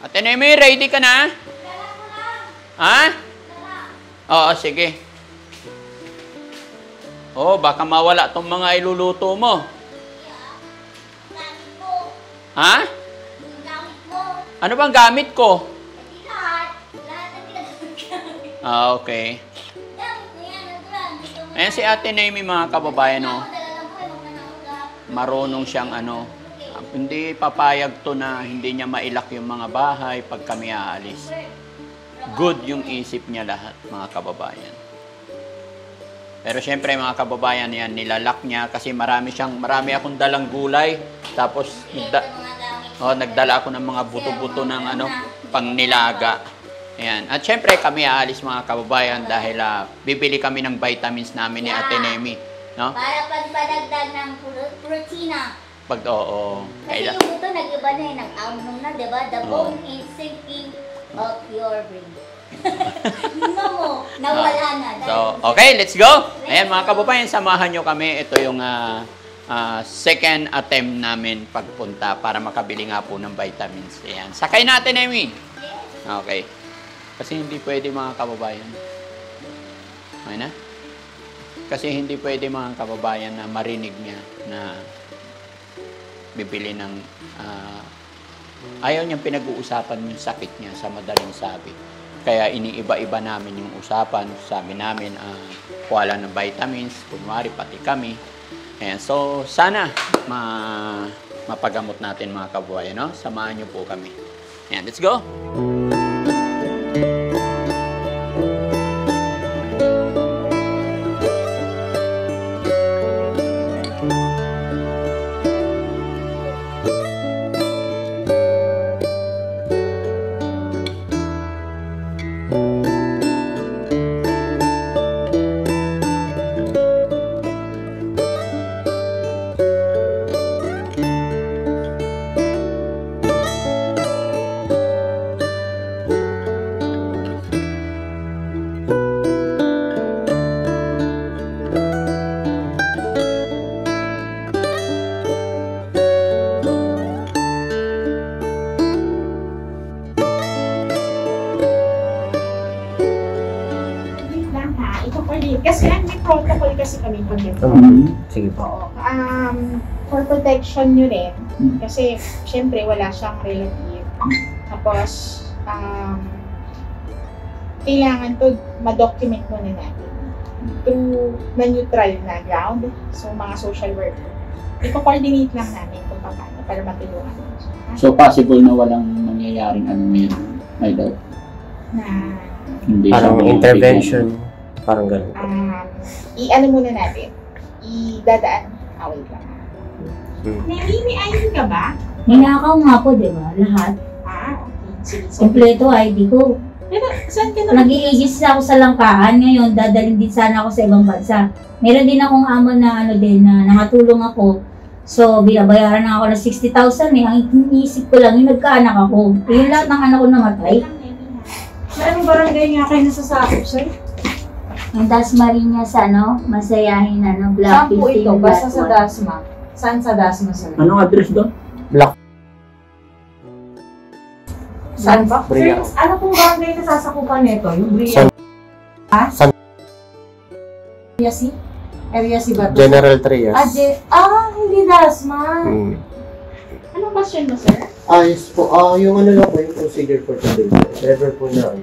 Ate Nemi, ready ka na? Ha? Oo, sige. Oh, baka mawala tong mga iluluto mo. Ha? Ano bang gamit ko? Ah, okay. Ayan si Ate Nemi, mga kababayan, no? Marunong siyang hindi papayag to na hindi niya mailak yung mga bahay pag kami aalis. Good yung isip niya lahat, mga kababayan. Pero syempre, mga kababayan, yan, nilalak niya kasi marami akong dalang gulay. Tapos, nagdala ako ng mga buto-buto ng pang nilaga. Ayan. At syempre, kami aalis, mga kababayan, dahil bibili kami ng vitamins namin ni Ate Nemi. No? Para pagpadagdag ng protina. Kasi yung buto, nag-iba na eh, nag-amnong na, diba? The bone is sinking of your brain. Yung mo, nawala na. So, okay, let's go! Ayan, mga kababayan, samahan nyo kami. Ito yung second attempt namin pagpunta para makabili nga po ng vitamins. Ayan. Sakay natin, Amy. Okay. Kasi hindi pwede, mga kababayan. Okay na? Kasi hindi pwede, mga kababayan, na marinig niya na bibili ng ayaw niyang pinag-uusapan yung sakit niya sa madaling sabi. Kaya iniiba-iba namin yung usapan. Sabi namin, kuha lang ng vitamins, kunwari pati kami. Ayan. So, sana mapagamot natin, mga kababayan, no? Samahan niyo po kami. Ayan, let's go! Kasi may protocol kasi kami pag ito. Sige po. For protection nyo rin, kasi syempre wala siyang relative. Tapos, kailangan to ma-document muna natin through na neutral na ground. So, mga social worker. I-coordinate lang namin kung paano para matulungan. So, possible na walang mangyayaring ngayon, may daw? Na hindi parang intervention. Parang gano'n. I-ano muna natin. I-dadaan. Wait lang. May ID ka ba? Ninakaw nga po, di ba? Lahat. Okay. Sige. Kompleto ID ko. Pero, saan ka na? Nag-i-aegis ako sa Langkahan ngayon. Dadalhin din sana ako sa ibang bansa. Meron din akong amo na na nakatulong ako. So, binabayaran na ako ng 60,000 eh. Ang iniisip ko lang, yung nagkaanak ako. Yung lahat ng anak ko namatay. Sa anong barangay nga kayo nasasakop, sir? Yung Dasmariñas, masayahin, Black Saan po ito? Basta sa Dasma. Saan sa Dasma, sir? Anong address doon? Black. Saan ba? Bria. Sir, ano pong barangay na sasakupan nito? Yung Bria? San Area C? Area C ba ito? General Trias. Hindi Dasma. Anong question mo, sir? Yes po. Yung lang po, yung procedure for today. Ever po na.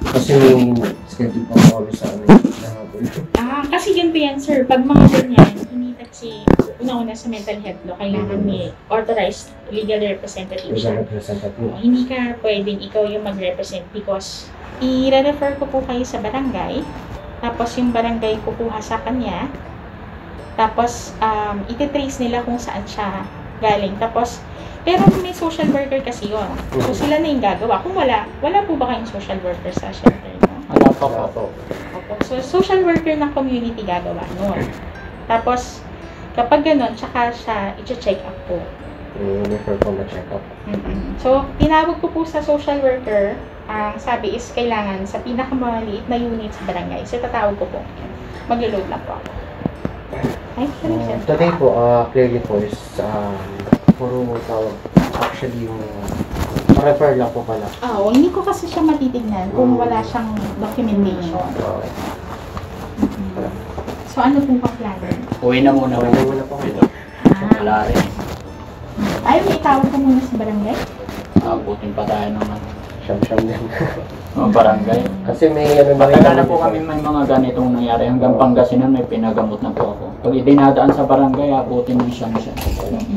Kasi may schedule pa po kami sa Kasi ganito yan, sir. Pag mga ganyan, hindi kasi una-una sa mental health law, kailangan may authorized legal representative siya. Hindi ka pwedeng ikaw yung mag-represent because i-refer ko po kayo sa barangay, tapos yung barangay kukuha sa kanya, tapos ititrace nila kung saan siya galing. Tapos, pero may social worker kasi yun. So sila na yung gagawa. Kung wala po ba kayong social worker sa shelter? No? Wala pa po. So, social worker ng community gagawa nun. Tapos, kapag ganun, tsaka siya i-check up po. Refer po ma-check up. So, tinawag ko po sa social worker, ang sabi is kailangan sa pinakamaliit na unit sa barangay. So, tatawag ko po. Mag-load na po ako. Today po, clearly po is puro tawag. Actually, yung refer lang po pala. Hindi ko kasi siya matitignan kung wala siyang documentation. Okay. So, ano pong plano? Uwi na muna. Okay na muna po. Ito. Wala rin. Ay, may itawag ka muna sa barangay? Abutin pa tayo ng Siyam-siyam din. barangay. Kasi may ano na Matagal na po kami may mga ganitong nangyari. Hanggang Pangasinan may pinagamot na po ako. Pag idinadaan sa barangay, abutin ng siyang siya.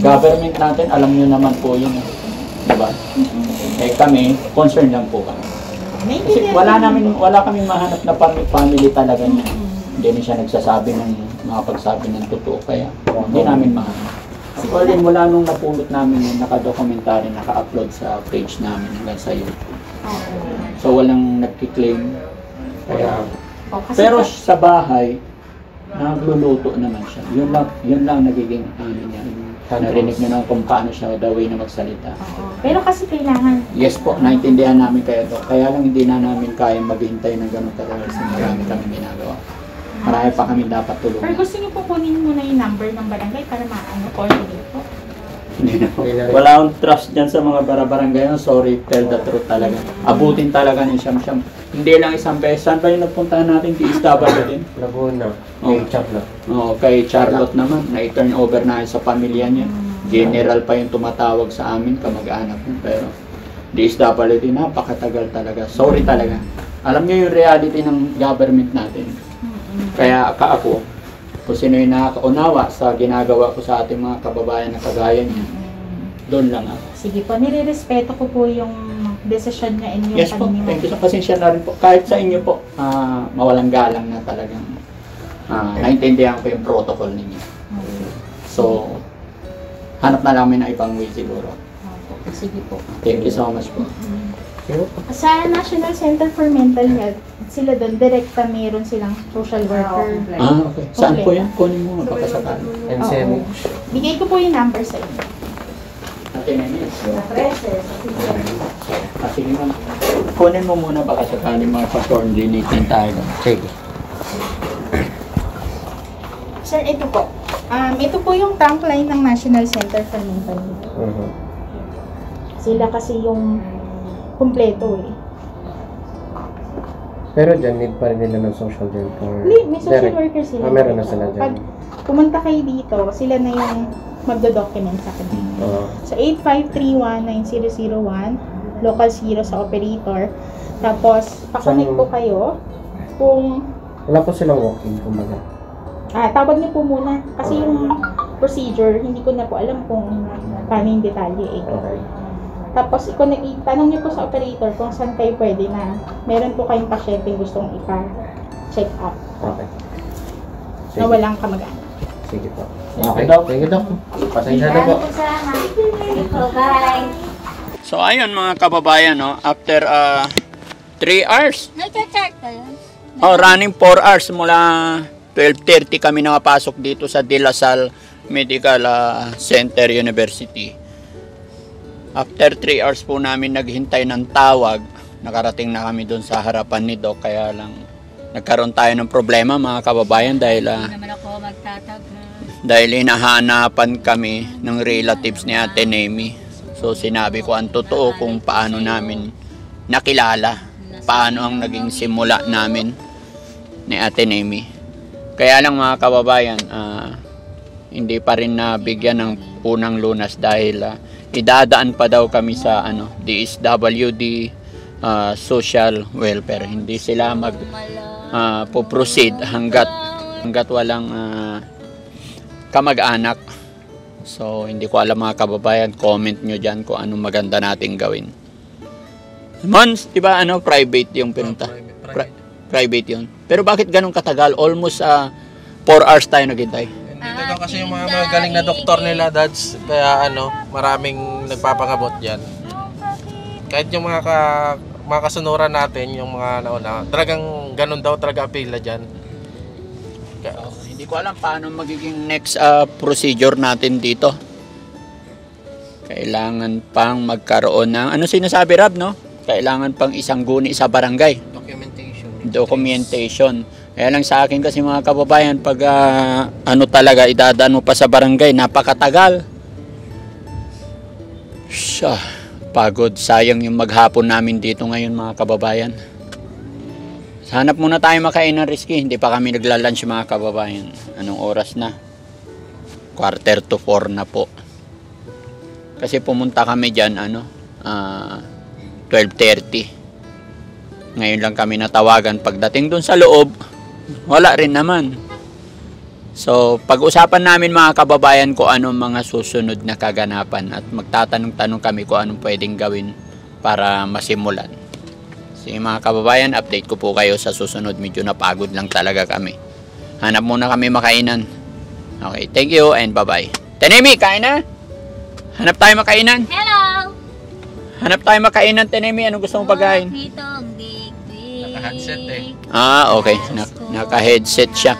Government natin, alam nyo naman po yun. Diba? Eh kami, concern lang po kami. Kasi wala kaming mahanap na family talaga niya. Hindi na siya nagsasabi ng makapagsabi ng totoo. Kaya hindi namin mahanap. Actually, mula nung napulot namin yun, naka-documentary, naka-upload sa page namin hanggang sa YouTube. So walang nagki-claim. Kaya, pero sa bahay, nagluluto naman siya. Yun lang nagiging ano niya. Narinig nyo na kung paano siya the way na magsalita. Pero kasi kailangan. Yes po, naintindihan namin kayo to. Kaya lang hindi na namin kaya maghintay ng gano'ng tagal kasi marami kami ginagawa. Marami pa kami dapat Pero tulungan. gusto niyo po kunin muna yung number ng barangay para coordinate po. Hindi na po. Wala akong trust dyan sa mga barangay. Sorry, tell the truth talaga. Abutin talaga ni Siyam-Siyam. Hindi lang isang beses. Saan ba yung nagpuntahan natin? DSW din. Laguna. Oh. Kay Charlotte. Oo, kay Charlotte naman. Na-turn over na sa pamilya niya. General pa yung tumatawag sa amin, kamag-anak niya. Pero DSWD, napakatagal talaga. Sorry talaga. Alam niyo yung reality ng government natin. Kaya ako, kung sino yung nakakaunawa sa ginagawa ko sa ating mga kababayan na kagaya niya, doon lang ako. Sige po, nire-respeto ko po yung desisyon niya and yung Yes po, thank you. Pasensya na rin po. Kahit sa inyo po, mawalang galang na talagang naintindihan ko yung protocol ninyo. So, hanap na lang na ibang way siguro. Sige po. Thank you so much po. Sa National Center for Mental Health, sila doon, direkta meron silang social worker. Okay. Saan po yan? Kunin mo baka sakali. NCM. Bigay ko po yung number sa inyo. Ate Nenis. Sige ma'am. Kunin mo muna baka sakali mga pa-coordinating tayo. Sige. Sir, ito po. Ito po yung trunk line ng National Center for Mental Health. Sila kasi yung kumpleto eh. Pero dyan, need pa rin nila ng social worker. Hindi, may social worker sila. Meron na sila dyan. Pag pumunta kayo dito, sila na yung magdo-document sa kanila. So, 8531-9001, local 0 sa operator. Tapos, pakonect po kayo kung... Wala po silang walk-in, kumbaga. Tawag niyo po muna. Kasi yung procedure, hindi ko na po alam kung paano yung detalye eh. Okay. Tapos, tanong niyo po sa operator kung saan kayo pwede na meron po kayong pasyente gustong ipa-check up Okay. na walang kamag-anak. Sige po. Okay, Okay, Doc. thank you, Doc. Pasensya na po. Bye. So ayun mga kababayan, no, after 3 hours. Nagchat-chat ka lang? Running 4 hours mula 12:30 kami nakapasok dito sa De La Salle Medical Center University. After 3 hours po namin naghintay ng tawag, nakarating na kami doon sa harapan ni Doc, kaya lang nagkaroon tayo ng problema mga kababayan dahil Naman ako magtatagal. dahil hinahanapan kami ng relatives ni Ate Nemi. So sinabi ko ang totoo kung paano namin nakilala, paano ang naging simula namin ni Ate Nemi. Kaya lang mga kababayan, hindi pa rin nabigyan ng unang lunas dahil idadaan pa daw kami sa DSWD social welfare. Hindi sila po-proceed hanggat walang kamag-anak. So hindi ko alam mga kababayan, comment nyo dyan kung anong maganda nating gawin. Mons, di ba private yung pinunta? Private yun. Pero bakit ganun katagal? Almost 4 hours tayo naghintay. Dito daw kasi yung mga magaling na doktor nila, dads, kaya maraming nagpapagamot diyan. Kahit yung mga kasunuran natin, yung mga nauna, talagang ganun daw talaga apila diyan. Hindi ko alam paano magiging next procedure natin dito. Kailangan pang magkaroon ng, ano sinasabi Rab, no? Kailangan pang isang guni sa barangay. Documentation. Kaya lang sa akin kasi mga kababayan, pag talaga idadaan mo pa sa barangay, napakatagal. Pagod. Sayang yung maghapon namin dito ngayon mga kababayan. Hanap muna tayo makainan, Rizky. Hindi pa kami nagla-lunch mga kababayan. Anong oras na? 3:45 na po. Kasi pumunta kami dyan, 12:30. Ngayon lang kami natawagan. Pagdating dun sa loob, wala rin naman. So, pag-usapan namin mga kababayan kung anong mga susunod na kaganapan at magtatanong-tanong kami kung anong pwedeng gawin para masimulan. Sige mga kababayan, update ko po kayo sa susunod. Medyo napagod lang talaga kami. Hanap muna kami makainan. Okay, thank you and bye-bye. Tenemi, kain na? Hanap tayo makainan? Hello! Hanap tayo makainan, Tenemi. Anong gusto mong pagkain? Naka-headset eh. Okay. Naka-headset siya.